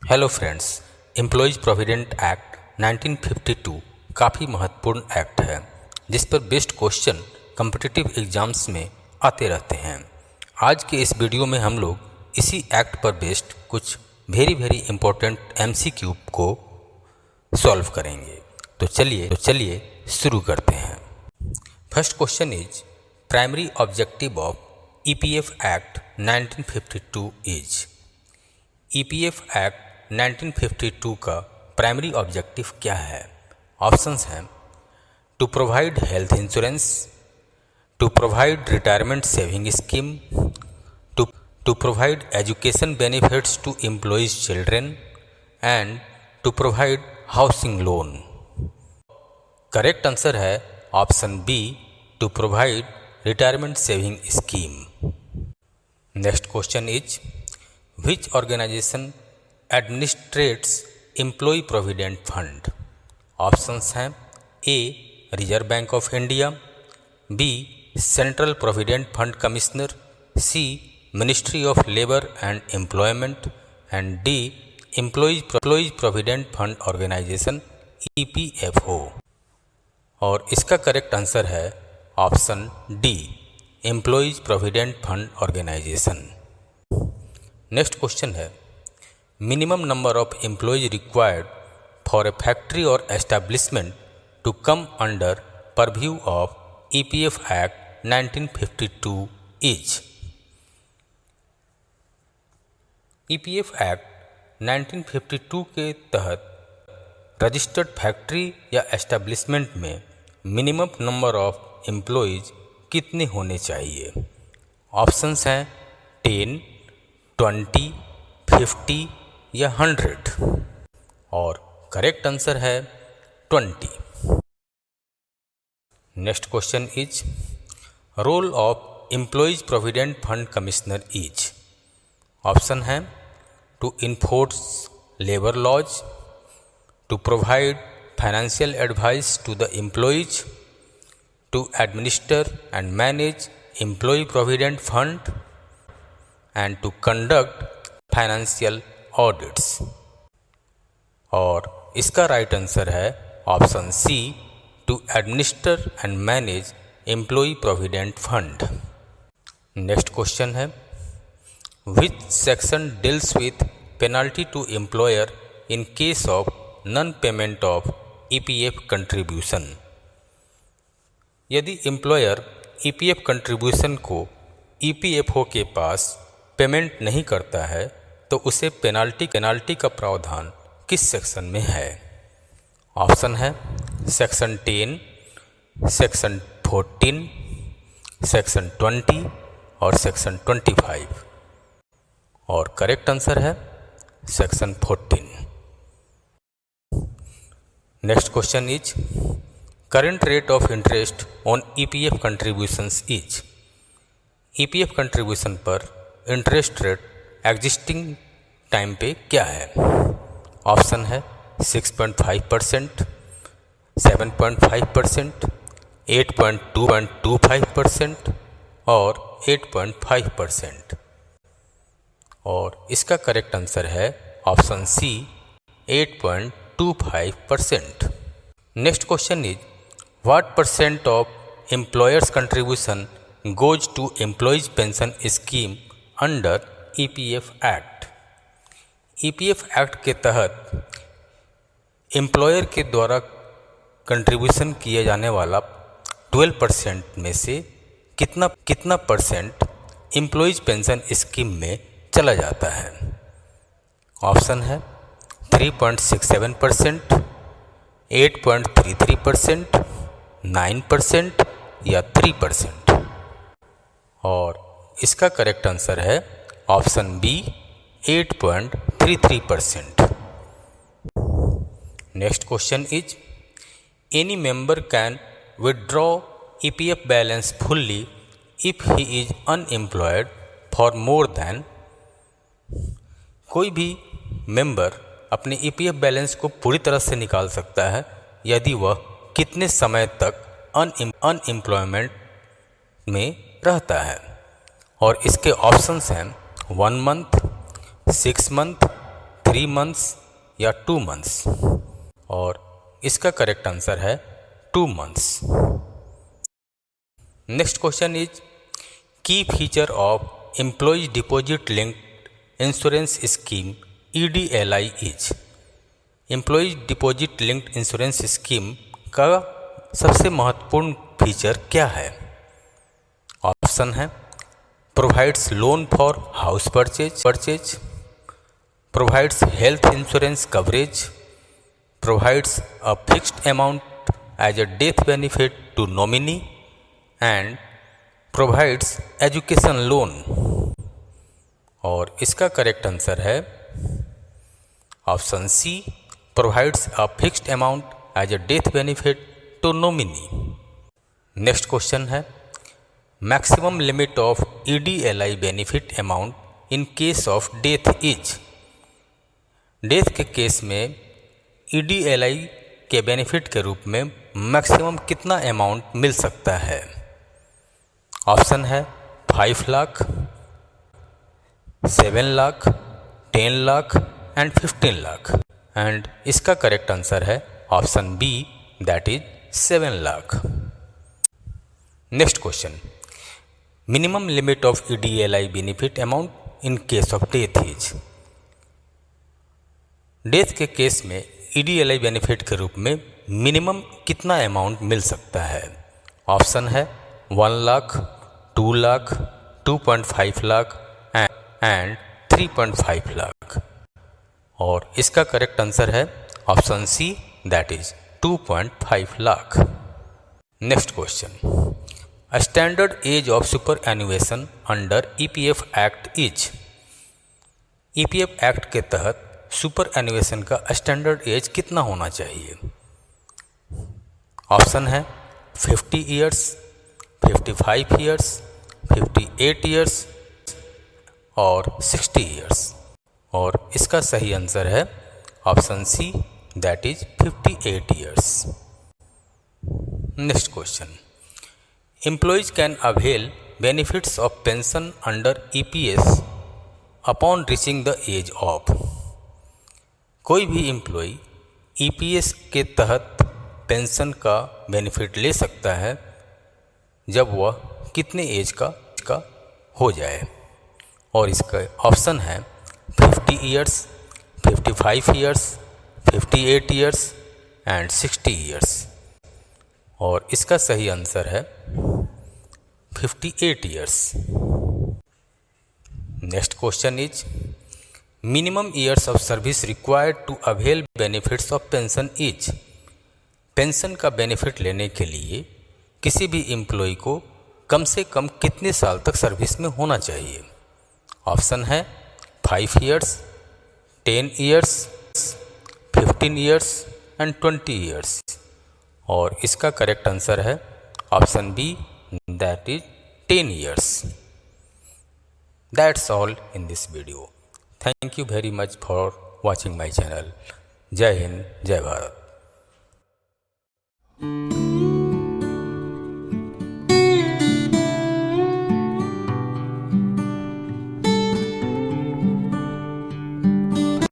Hello friends, employees provident act 1952 काफ़ी महत्वपूर्ण act है जिस पर बेस्ड क्वेश्चन कम्पिटिटिव एग्जाम्स में आते रहते हैं। आज के इस वीडियो में हम लोग इसी एक्ट पर बेस्ड कुछ वेरी इम्पोर्टेंट एमसीक्यू को सॉल्व करेंगे। तो चलिए शुरू करते हैं। First question is primary objective of EPF act 1952 is. EPF act 1952 का प्राइमरी ऑब्जेक्टिव क्या है? ऑप्शंस हैं to provide health insurance, to provide retirement saving scheme, to provide education benefits to employees children and to provide housing loan. Correct answer है option B, to provide retirement saving scheme. Next question is which organization administrates employee provident fund? Options हैं A Reserve Bank of India, B central provident fund commissioner, C ministry of labour and employment and D employees provident fund organisation EPFO. और इसका correct answer है option D, employees provident fund organisation. Next question है minimum number of employees required for a factory और establishment to come under purview of EPF act 1952 is. EPF act 1952 के तहत registered factory या establishment में minimum number of employees कितने होने चाहिए? Options हैं 10, 20, 50 या 100 और करेक्ट आंसर है 20। Next question is role of employees provident fund commissioner is. Option है to enforce labour laws, to provide financial advice to the employees, to administer and manage employee provident fund and to conduct financial audits। और इसका right answer है option C, to administer and manage employee provident fund. Next question है which section deals with penalty to employer in case of non payment of EPF contribution. यदि employer EPF contribution को EPFO के पास payment नहीं करता है तो उसे penalty का प्रावधान किस सेक्शन में है? ऑप्शन है सेक्शन 10, सेक्शन 14, सेक्शन 20 और सेक्शन 25 और करेक्ट आंसर है section 14। Next question is current rate of interest on EPF contributions is. EPF contribution पर इंटरेस्ट रेट एग्जिस्टिंग टाइम पे क्या है? ऑप्शन है 6.5%, 7.5%, 8.25% और 8.5%। और इसका करेक्ट आंसर है option C, 8.25%। Next question is what percent of employer's contribution goes to employees pension scheme under EPF act. EPF act के तहत एम्प्लॉयर के द्वारा कंट्रीब्यूशन किया जाने वाला 12% में से कितना परसेंट एम्प्लॉयज पेंशन स्कीम में चला जाता है? ऑप्शन है 3.67%, 8.33%, 9% या 3%। और इसका करेक्ट आंसर है option B, 8.33%। Next question is any member can withdraw EPF balance fully if he is unemployed for more than. कोई भी मेंबर अपने ईपीएफ बैलेंस को पूरी तरह से निकाल सकता है यदि वह कितने समय तक अनएम्प्लॉयमेंट में रहता है। और इसके ऑप्शंस हैं 1 मंथ, 6 मंथ, 3 मंथ्स या 2 मंथ्स, और इसका करेक्ट आंसर है 2 months. Next question is key feature of employees deposit linked insurance scheme EDLI is. Employees deposit linked insurance scheme का सबसे महत्वपूर्ण फीचर क्या है? ऑप्शन है provides loan for house purchase, provides health insurance coverage, provides a fixed amount as a death benefit to nominee, and provides education loan. और इसका correct answer है option C, provides a fixed amount as a death benefit to nominee. Next question है maximum limit of EDLI benefit amount in case of death is. Death के case में EDLI के benefit के रूप में maximum कितना amount मिल सकता है? ऑप्शन है 5 लाख, 7 लाख, 10 लाख एंड 15 लाख, एंड इसका करेक्ट आंसर है option B, that is 7 lakh. Next question minimum limit of EDLI benefit amount in case of death is. Death के केस में EDLI बेनिफिट के रूप में मिनिमम कितना अमाउंट मिल सकता है? ऑप्शन है 1 लाख, 2 लाख, 2.5 लाख एंड 3.5 लाख, और इसका करेक्ट आंसर है option C, that is 2.5 lakh. Next question standard age of superannuation under EPF act is. EPF act के तहत सुपर एनुएशन का स्टैंडर्ड एज कितना होना चाहिए? ऑप्शन है 50 ईयर्स, 55 ईयर्स, 58 ईयर्स और 60 ईयर्स, और इसका सही आंसर है option C, that is 58 years. Next question employees can avail benefits of pension under EPS upon reaching the age of. कोई भी एम्प्लॉय EPS के तहत पेंशन का बेनिफिट ले सकता है जब वह कितने एज का हो जाए, और इसका ऑप्शन है 50 years, 55 years, 58 years and 60 years, और इसका सही आंसर है 58 years. Next question is minimum years of service required to avail benefits of pension is. Pension का बेनिफिट लेने के लिए किसी भी एम्प्लॉय को कम से कम कितने साल तक सर्विस में होना चाहिए? ऑप्शन है 5 years, 10 years, 15 years and 20 years, और इसका करेक्ट आंसर है option B, that is 10 years. That's all in this video. Thank you very much for watching my channel. जय हिंद, जय भारत।